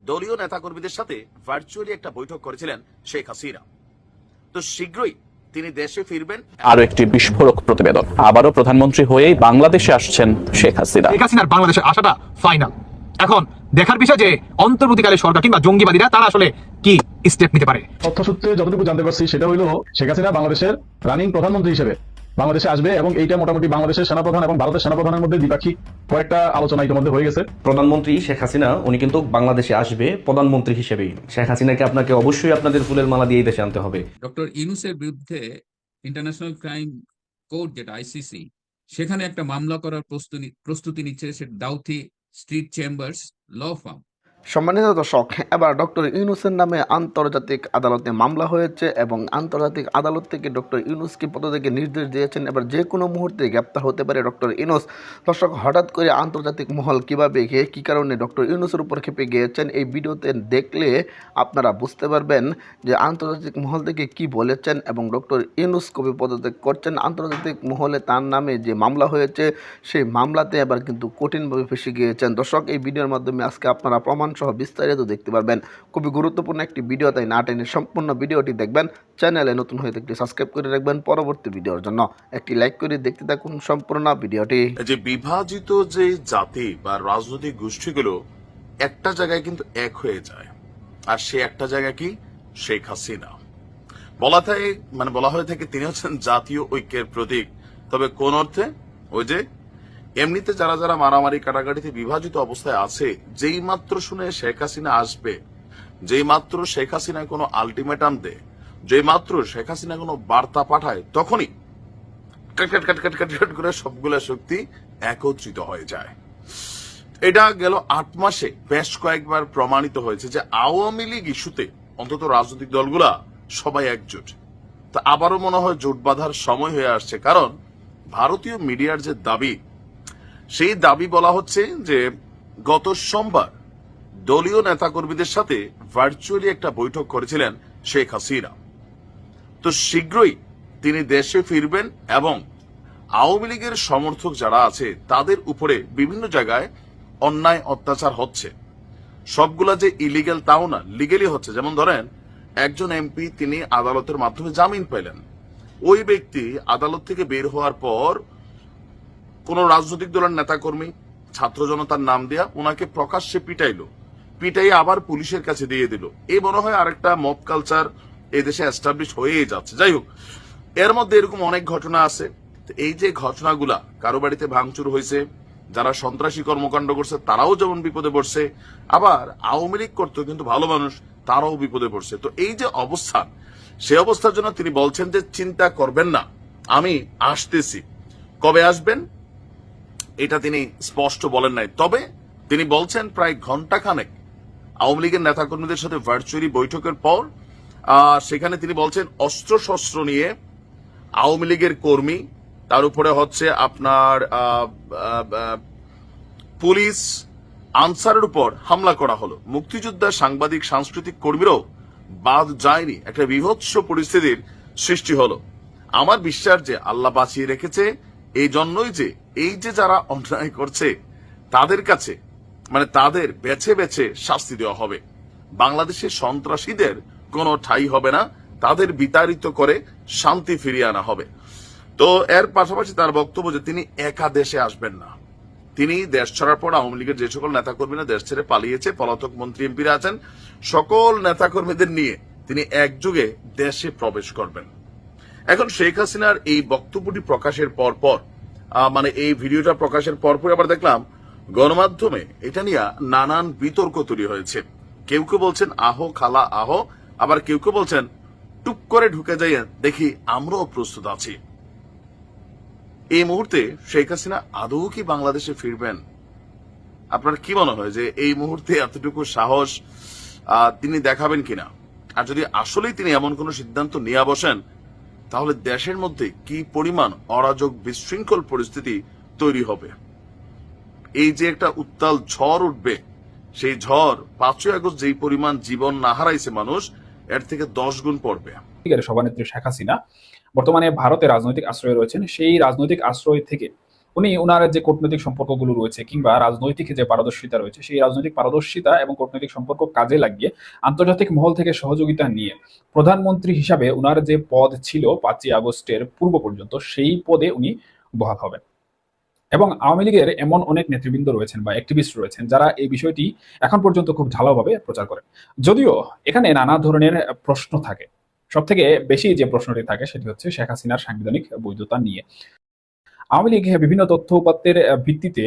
দলীয় নেতাকর্মীদের সাথে ভার্চুয়ালি একটা বৈঠক করেছিলেন শেখ হাসিনা। তো শীঘ্রই তিনি দেশে ফিরবেন। আরো একটি বিস্ফোরক প্রতিবেদন, আবারও প্রধানমন্ত্রী হয়েই বাংলাদেশে আসছেন শেখ হাসিনা। শেখ হাসিনার বাংলাদেশে আসাটা ফাইনাল। এখন দেখার বিষয় যে অন্তর্বর্তীকালে সরকার কিংবা জঙ্গিবাদীরা তারা আসলে কি স্টেপ নিতে পারে। তথ্যসূত্রে যতটুকু জানতে পারছি সেটা হলো শেখ হাসিনা বাংলাদেশের রানিং প্রধানমন্ত্রী হিসেবে বাংলাদেশে আসবে, এবং এইটা মোটামুটি বাংলাদেশের সেনাপ্রধান এবং ভারতের সেনাপ্রধানের মধ্যে দ্বিপাক্ষিক কয়েকটা আলোচনা ইতিমধ্যে হয়ে গেছে। প্রধানমন্ত্রী শেখ হাসিনা উনি কিন্তু বাংলাদেশে আসবে প্রধানমন্ত্রী হিসেবেই। শেখ হাসিনাকে আপনাকে অবশ্যই আপনাদের ফুলের মালা দিয়ে দেশে আনতে হবে। ডক্টর ইউনূসের বিরুদ্ধে ইন্টারন্যাশনাল ক্রাইম কোর্ট যেটা আইসিসি, সেখানে একটা মামলা করার প্রস্তুতি নিচ্ছে সে ডাউথি স্ট্রিট চেম্বার্স ল ফার্ম। সম্মানিত দর্শক, এবার ডক্টর ইউনূসের নামে আন্তর্জাতিক আদালতে মামলা হয়েছে এবং আন্তর্জাতিক আদালত থেকে ডক্টর ইউনূসকে পদত্যাগে নির্দেশ দিয়েছেন। এবার যে কোনো মুহূর্তে গ্রেপ্তার হতে পারে ডক্টর ইউনূস। দর্শক, হঠাৎ করে আন্তর্জাতিক মহল কীভাবে কী কারণে ডক্টর ইউনূসের উপর খেপে গিয়েছেন এই ভিডিওতে দেখলে আপনারা বুঝতে পারবেন যে আন্তর্জাতিক মহল থেকে কি বলেছেন এবং ডক্টর ইউনূস কবে পদত্যাগ করছেন। আন্তর্জাতিক মহলে তার নামে যে মামলা হয়েছে সেই মামলাতে এবার কিন্তু কঠিনভাবে ফেসে গিয়েছেন। দর্শক, এই ভিডিওর মাধ্যমে আজকে আপনারা প্রমাণ সহ বিস্তারিত দেখতে পারবেন। খুবই গুরুত্বপূর্ণ একটি ভিডিও, তাই না টেনে সম্পূর্ণ ভিডিওটি দেখবেন। চ্যানেলে নতুন হয়ে থাকলে সাবস্ক্রাইব করে রাখবেন পরবর্তী ভিডিওর জন্য। একটি লাইক করে দেখতে থাকুন সম্পূর্ণ ভিডিওটি। যে বিভাজিত যে জাতি বা রাজনৈতিক গোষ্ঠীগুলো একটা জায়গায় কিন্তু এক হয়ে যায়, আর সে একটা জায়গা কি শেখ হাসিনা। বলা হয়ে থাকে তিনি হচ্ছেন জাতীয় ঐক্যের প্রতীক। তবে কোন অর্থে? ওই যে এমনিতে যারা যারা মারামারি কাটাকাটিতে বিভাজিত অবস্থায় আছে, যেই মাত্র শুনে শেখ হাসিনা আসবে, যেই মাত্র শেখ হাসিনা কোনো আলটিমেটাম দেয়, যেই মাত্র শেখ হাসিনা কোনো বার্তা পাঠায়, তখনই কাট করে সবগুলা শক্তি একত্রিত হয়ে যায়। এটা গেল 8 মাসে বেশ কয়েকবার প্রমাণিত হয়েছে যে আওয়ামী লীগ ইস্যুতে অন্তত রাজনৈতিক দলগুলা সবাই একজোট। তা আবারও মনে হয় জোট বাঁধার সময় হয়ে আসছে, কারণ ভারতীয় মিডিয়ার যে দাবি, সেই দাবি বলা হচ্ছে যে গত সোমবার দলীয় নেতাকর্মীদের সাথে ভার্চুয়ালি একটা বৈঠক করেছিলেন শেখ হাসিনা। তো শীঘ্রই তিনি দেশে ফিরবেন এবং আওয়ামী লীগের সমর্থক যারা আছে তাদের উপরে বিভিন্ন জায়গায় অন্যায় অত্যাচার হচ্ছে। সবগুলা যে ইলিগেল তাও না, লিগেলি হচ্ছে। যেমন ধরেন, একজন এমপি তিনি আদালতের মাধ্যমে জামিন পেলেন, ওই ব্যক্তি আদালত থেকে বের হওয়ার পর কোন রাজনৈতিক দলের নেতাকর্মী ছাত্র জনতার নাম দেয়া ওনাকে প্রকাশ্যে পিটাই আবার পুলিশের কাছে দিয়ে দিল। এই মনে হয় আরেকটা মব কালচার এই দেশে এস্টাবলিশ হয়েই যাচ্ছে। যাই হোক, এর মধ্যে এরকম অনেক ঘটনা আছে। এই যে ঘটনাগুলা, কারো বাড়িতে ভাঙচুর হয়েছে, যারা সন্ত্রাসী কর্মকাণ্ড করছে তারাও যেমন বিপদে পড়ছে, আবার আওয়ামী লীগ করতো কিন্তু ভালো মানুষ তারাও বিপদে পড়ছে। তো এই যে অবস্থান, সে অবস্থার জন্য তিনি বলছেন যে চিন্তা করবেন না, আমি আসতেছি। কবে আসবেন এটা তিনি স্পষ্ট বলেন নাই, তবে তিনি বলছেন প্রায় ঘন্টাখানেক আওয়ামী লীগের নেতাকর্মীদের সাথে ভার্চুয়ালি বৈঠকের পর সেখানে তিনি বলছেন অস্ত্রশস্ত্র নিয়ে আওয়ামী লীগের কর্মী, তার উপরে হচ্ছে আপনার পুলিশ আনসারের উপর হামলা করা হলো। মুক্তিযোদ্ধা, সাংবাদিক, সাংস্কৃতিক কর্মীরাও বাদ যায়নি। একটা বিভৎস পরিস্থিতির সৃষ্টি হলো। আমার বিশ্বাস যে আল্লাহ বাঁচিয়ে রেখেছে, এই জন্যই যে এই যে যারা অন্যায় করছে তাদের কাছে তাদের বেছে বেছে শাস্তি দেওয়া হবে। বাংলাদেশের সন্ত্রাসীদের কোনো ঠাঁই হবে না, তাদের বিতাড়িত করে শান্তি ফিরিয়ে আনা হবে। তো এর পাশাপাশি তার বক্তব্য যে তিনি একা দেশে আসবেন না। তিনি দেশ ছাড়ার পর আওয়ামী লীগের যে সকল নেতাকর্মীরা দেশ ছেড়ে পালিয়েছে, পলাতক মন্ত্রী এমপিরা আছেন, সকল নেতাকর্মীদের নিয়ে তিনি একযোগে দেশে প্রবেশ করবেন। এখন শেখ হাসিনার এই বক্তব্যটি প্রকাশের পর এই ভিডিওটা প্রকাশের পরপর আবার দেখলাম গণমাধ্যমে এটা নিয়ে নানান বিতর্ক তৈরি হয়েছে। কেউ কেউ বলছেন আহো খালা আহো, আবার কেউ কেউ বলছেন টুক করে ঢুকে যাই, দেখি আমরাও প্রস্তুত আছি। এই মুহূর্তে শেখ হাসিনা আদৌ কি বাংলাদেশে ফিরবেন? আপনার কি মনে হয় যে এই মুহূর্তে এতটুকু সাহস তিনি দেখাবেন কিনা? আর যদি আসলেই তিনি এমন কোন সিদ্ধান্ত নিয়ে বসেন, তাহলে দেশের মধ্যে কি পরিমাণ অরাজক বিশৃঙ্খল পরিস্থিতি তৈরি হবে। এই যে একটা উত্তাল ঝড় উঠবে, সেই ঝড় 5ই আগস্ট যেই পরিমাণ জীবন না হারাইছে মানুষ, এর থেকে 10 গুণ পড়বে। সভানেত্রী শেখ হাসিনা বর্তমানে ভারতে রাজনৈতিক আশ্রয়ে রয়েছেন। সেই রাজনৈতিক আশ্রয় থেকে উনি ওনার যে কূটনৈতিক সম্পর্কগুলো রয়েছে কিংবা রাজনৈতিক যে পারদর্শিতা রয়েছে, সেই রাজনৈতিক পারদর্শিতা এবং কূটনৈতিক সম্পর্ক কাজে লাগিয়ে আন্তর্জাতিক মহল থেকে সহযোগিতা নিয়ে প্রধানমন্ত্রী হিসাবে ওনার যে পদ ছিল 5ই আগস্টের পূর্ব পর্যন্ত, সেই পদে উনি বহাল হবেন। এবং আওয়ামী লীগের এমন অনেক নেতৃবৃন্দ রয়েছেন বা অ্যাক্টিভিস্ট রয়েছেন যারা এই বিষয়টি এখন পর্যন্ত খুব ঢালাওভাবে প্রচার করেন। যদিও এখানে নানা ধরনের প্রশ্ন থাকে, সব থেকে বেশি যে প্রশ্নটি থাকে সেটি হচ্ছে শেখ হাসিনার সাংবিধানিক বৈধতা নিয়ে। আওয়ামী লীগ বিভিন্ন তথ্য উপাত্তের ভিত্তিতে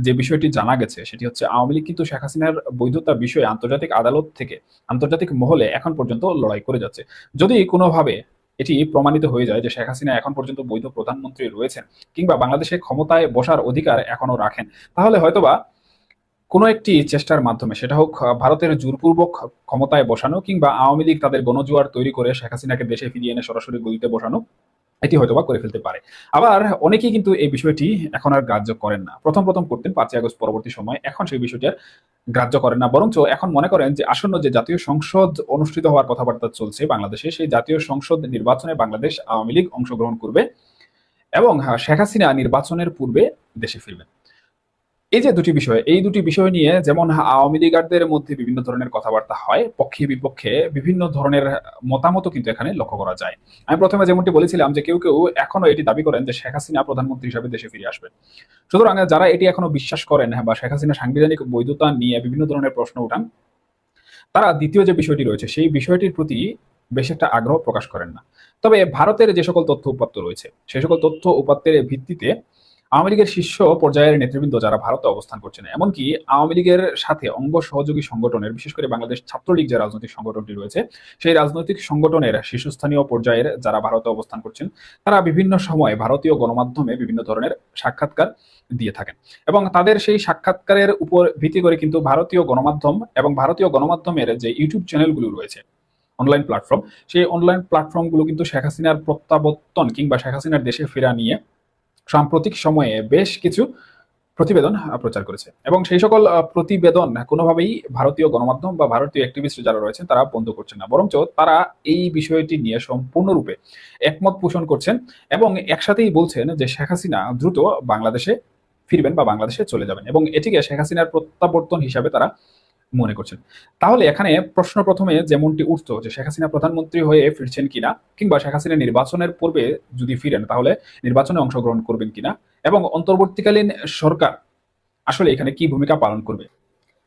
যে বিষয়টি জানা গেছে সেটি হচ্ছে আওয়ামী লীগ কিন্তু শেখ হাসিনার বৈধতা বিষয়ে আন্তর্জাতিক আদালত থেকে আন্তর্জাতিক মহলে এখন পর্যন্ত লড়াই করে যাচ্ছে। যদি কোনোভাবে এটি প্রমাণিত হয়ে যায় যে শেখ হাসিনা এখন পর্যন্ত বৈধ প্রধানমন্ত্রী রয়েছেন কিংবা বাংলাদেশে ক্ষমতায় বসার অধিকার এখনো রাখেন, তাহলে হয়তোবা কোনো একটি চেষ্টার মাধ্যমে, সেটা হোক ভারতের জোরপূর্বক ক্ষমতায় বসানো কিংবা আওয়ামী লীগ তাদের গণজোয়ার তৈরি করে শেখ হাসিনাকে দেশে ফিরিয়ে এনে সরাসরি গদিতে বসানো, এটি হয়তোবা করে ফেলতে পারে। আবার অনেকেই কিন্তু এই বিষয়টি এখন আর গ্রাহ্য করেন না। প্রথম প্রথম করতেন 5ই আগস্ট পরবর্তী সময়, এখন সেই বিষয়টি আর গ্রাহ্য করেন না, বরঞ্চ এখন মনে করেন যে আসন্ন যে জাতীয় সংসদ অনুষ্ঠিত হওয়ার কথাবার্তা চলছে বাংলাদেশে, সেই জাতীয় সংসদ নির্বাচনে বাংলাদেশ আওয়ামী লীগ অংশগ্রহণ করবে এবং শেখ হাসিনা নির্বাচনের পূর্বে দেশে ফিরবেন। এই যে দুটি বিষয়, এই দুটি বিষয় নিয়ে যেমন আওয়ামী লীগারদের মধ্যে বিভিন্ন ধরনের কথাবার্তা হয়, পক্ষে বিপক্ষে বিভিন্ন ধরনের মতামতও কিন্তু এখানে লক্ষ্য করা যায়। আমি প্রথমে যেমনটি বলেছিলাম যে কেউ কেউ এখনো এটি দাবি করেন যে শেখ হাসিনা প্রধানমন্ত্রী হিসেবে দেশে ফিরে আসবেন। সুতরাং যারা এটি এখনো বিশ্বাস করেন বা শেখ হাসিনা সাংবিধানিক বৈধতা নিয়ে বিভিন্ন ধরনের প্রশ্ন উঠান, তারা দ্বিতীয় যে বিষয়টি রয়েছে সেই বিষয়টির প্রতি বেশ একটা আগ্রহ প্রকাশ করেন না। তবে ভারতের যে সকল তথ্য উপাত্ত রয়েছে সেই সকল তথ্য উপাত্তের ভিত্তিতে আওয়ামী লীগের শীর্ষ পর্যায়ের নেতৃবৃন্দ যারা ভারতে অবস্থান করছেন, এমনকি আওয়ামী লীগের সাথে অঙ্গ সহযোগী সংগঠনের, বিশেষ করে বাংলাদেশ ছাত্রলীগ যে রাজনৈতিক সংগঠনটি রয়েছে, সেই রাজনৈতিক সংগঠনের শীর্ষস্থানীয় পর্যায়ের যারা ভারতে অবস্থান করছেন, তারা বিভিন্ন সময় ভারতীয় গণমাধ্যমে বিভিন্ন ধরনের সাক্ষাৎকার দিয়ে থাকেন এবং তাদের সেই সাক্ষাৎকারের উপর ভিত্তি করে কিন্তু ভারতীয় গণমাধ্যম এবং ভারতীয় গণমাধ্যমের যে ইউটিউব চ্যানেলগুলো রয়েছে, অনলাইন প্ল্যাটফর্ম, সেই অনলাইন প্ল্যাটফর্মগুলো কিন্তু শেখ হাসিনার প্রত্যাবর্তন কিংবা শেখ হাসিনার দেশে ফেরা নিয়ে সাম্প্রতিক সময়ে বেশ কিছু প্রতিবেদন প্রচার করেছে এবং সেই সকল প্রতিবেদন কোনোভাবেই ভারতীয় গণমাধ্যম বা ভারতীয় অ্যাক্টিভিস্ট যারা রয়েছেন তারা বন্ধ করছেন না, বরঞ্চ তারা এই বিষয়টি নিয়ে সম্পূর্ণরূপে একমত পোষণ করছেন এবং একসাথেই বলছেন যে শেখ হাসিনা দ্রুত বাংলাদেশে ফিরবেন বা বাংলাদেশে চলে যাবেন এবং এটিকে শেখ হাসিনার প্রত্যাবর্তন হিসাবে তারা মনে করছেন। তাহলে এখানে প্রশ্ন প্রথমে যেমনটি উঠতো যে শেখ হাসিনা প্রধানমন্ত্রী হয়ে ফিরছেন কিনা কিংবা শেখ হাসিনা নির্বাচনের পূর্বে যদি ফিরেন তাহলে নির্বাচনে অংশগ্রহণ করবেন কিনা এবং অন্তর্বর্তীকালীন সরকার আসলে এখানে কি ভূমিকা পালন করবে।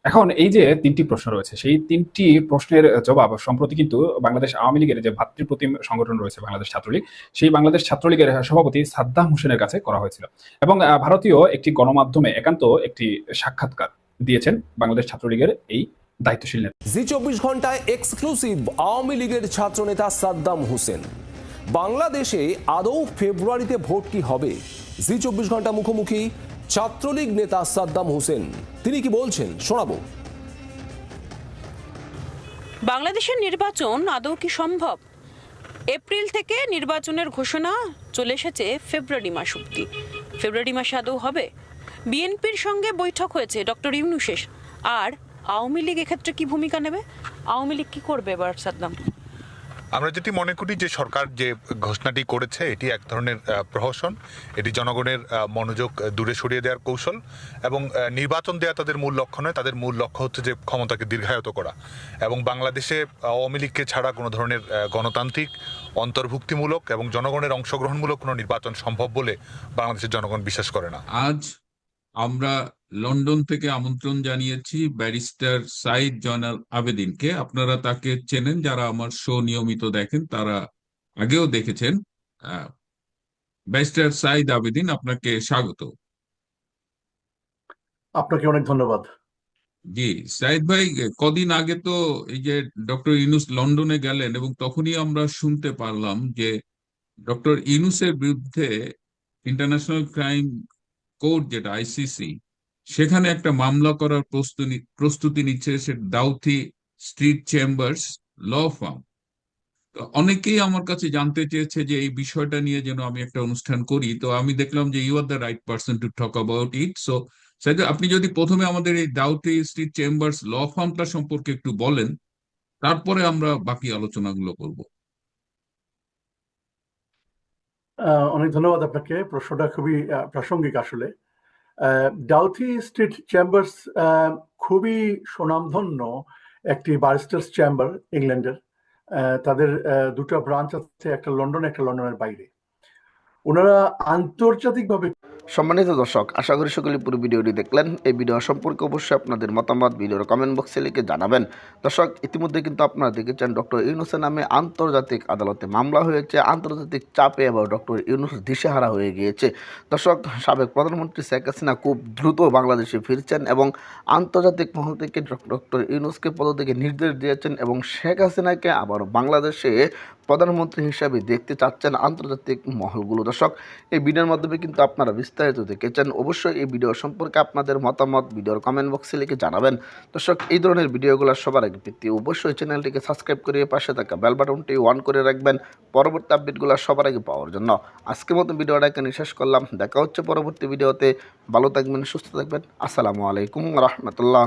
এখন এই যে তিনটি প্রশ্ন রয়েছে, সেই তিনটি প্রশ্নের জবাব সম্প্রতি কিন্তু বাংলাদেশ আওয়ামী লীগের যে ভাতৃপ্রতিম সংগঠন রয়েছে বাংলাদেশ ছাত্রলীগ, সেই বাংলাদেশ ছাত্রলীগের সভাপতি সাদ্দাম হোসেনের কাছে করা হয়েছিল এবং ভারতীয় একটি গণমাধ্যমে একান্ত একটি সাক্ষাৎকার দিয়েছেন বাংলাদেশ ছাত্রলীগের এই দায়িত্বশীল নেতা। জি24 ঘন্টায় এক্সক্লুসিভ আওয়ামী লীগের ছাত্রনেতা সাদ্দাম হোসেন। বাংলাদেশে আদৌ ফেব্রুয়ারিতে ভোট কি হবে? জি24 ঘন্টা মুখোমুখি ছাত্রলীগ নেতা সাদ্দাম হোসেন, তিনি কি বলছেন শোনাবো। বাংলাদেশের নির্বাচন আদৌ কি সম্ভব? এপ্রিল থেকে নির্বাচনের ঘোষণা চলে এসেছে ফেব্রুয়ারি মাস অবধি। ফেব্রুয়ারি মাসে আদৌ হবে? বিএনপির সঙ্গে বৈঠক হয়েছে ডক্টর ইউনূসের, আর আওয়ামী লীগ এক্ষেত্রে কি ভূমিকা নেবে? আওয়ামী লীগ কি করবে এবার সাদ্দাম? আমরা যেটি মনে করি যে সরকার যে ঘোষণাটি করেছে এটি এক ধরনের প্রহসন, এটি জনগণের মনোযোগ দূরে সরিয়ে দেওয়ার কৌশল এবং নির্বাচন দেওয়া তাদের মূল লক্ষ্য নয়। তাদের মূল লক্ষ্য হচ্ছে যে ক্ষমতাকে দীর্ঘায়িত করা এবং বাংলাদেশে আওয়ামী লীগকে ছাড়া কোনো ধরনের গণতান্ত্রিক, অন্তর্ভুক্তিমূলক এবং জনগণের অংশগ্রহণমূলক কোনো নির্বাচন সম্ভব বলে বাংলাদেশের জনগণ বিশ্বাস করে না। আজ আমরা লন্ডন থেকে আমন্ত্রণ জানিয়েছি ব্যারিস্টার সাইদ জয়নাল আবেদিনকে। আপনারা তাকে চেনেন, যারা আমার শো নিয়মিত দেখেন তারা আগেও দেখেছেন। ব্যারিস্টার সাইদ আবেদিন, আপনাকে স্বাগত। আপনাকে অনেক ধন্যবাদ। জি সাইদ ভাই, কদিন আগে তো এই যে ডক্টর ইউনূস লন্ডনে গেলেন এবং তখনই আমরা শুনতে পারলাম যে ডক্টর ইউনূসের বিরুদ্ধে ইন্টারন্যাশনাল ক্রাইম কোর্ট যেটা আইসিসি, সেখানে একটা মামলা করার প্রস্তুতি নিচ্ছে সে ডাউথি স্ট্রিট চেম্বার্স ল ফার্ম। অনেকেই আমার কাছে জানতে চেয়েছে যে এই বিষয়টা নিয়ে যেন আমি একটা অনুষ্ঠান করি, তো আমি দেখলাম যে you are the right person to talk about it. So আপনি যদি প্রথমে আমাদের এই ডাউথি স্ট্রিট চেম্বার্স ল ফার্মটা সম্পর্কে একটু বলেন, তারপরে আমরা বাকি আলোচনাগুলো করব। অনেক ধন্যবাদ আপনাকে। প্রশ্নটা খুবই প্রাসঙ্গিক আসলে। ডাউথি স্ট্রিট চেম্বার্স খুবই সুনামধন্য একটি ব্যারিস্টার্স চেম্বার ইংল্যান্ডের। তাদের দুটো ব্রাঞ্চ আছে, একটা লন্ডনে, একটা লন্ডনের বাইরে। ওনারা আন্তর্জাতিকভাবে সম্মানিত দর্শক, আশা করি সকলে পুরো ভিডিওটি দেখলেন। এই ভিডিও সম্পর্কে অবশ্যই আপনাদের মতামত ভিডিওর কমেন্ট বক্সে লিখে জানাবেন। দর্শক, ইতিমধ্যে কিন্তু আপনারা দেখেছেন ডক্টর ইউনূসের নামে আন্তর্জাতিক আদালতে মামলা হয়েছে। আন্তর্জাতিক চাপে এবার ডক্টর ইউনূস দিশেহারা হয়ে গিয়েছে। দর্শক, সাবেক প্রধানমন্ত্রী শেখ হাসিনা খুব দ্রুত বাংলাদেশে ফিরছেন এবং আন্তর্জাতিক মহল থেকে ডক্টর ইউনূসকে পদ থেকে নির্দেশ দিয়েছেন এবং শেখ হাসিনাকে আবারও বাংলাদেশে প্রধানমন্ত্রী হিসাবে দেখতে চাচ্ছেন আন্তর্জাতিক মহলগুলো। দর্শক, এই ভিডিওর মাধ্যমে কিন্তু আপনারা বিস্তারিত দেখেছেন। অবশ্যই এই ভিডিও সম্পর্কে আপনাদের মতামত ভিডিওর কমেন্ট বক্সে লিখে জানাবেন। দর্শক, এই ধরনের ভিডিওগুলো সবার আগে পেতে অবশ্যই চ্যানেলটিকে সাবস্ক্রাইব করে পাশে থাকা বেল বাটনটি অন করে রাখবেন পরবর্তী আপডেটগুলো সবার আগে পাওয়ার জন্য। আজকের মতো ভিডিওটা এখানে শেষ করলাম। দেখা হচ্ছে পরবর্তী ভিডিওতে। ভালো থাকবেন, সুস্থ থাকবেন। আসসালামু আলাইকুম রহমতুল্লাহ।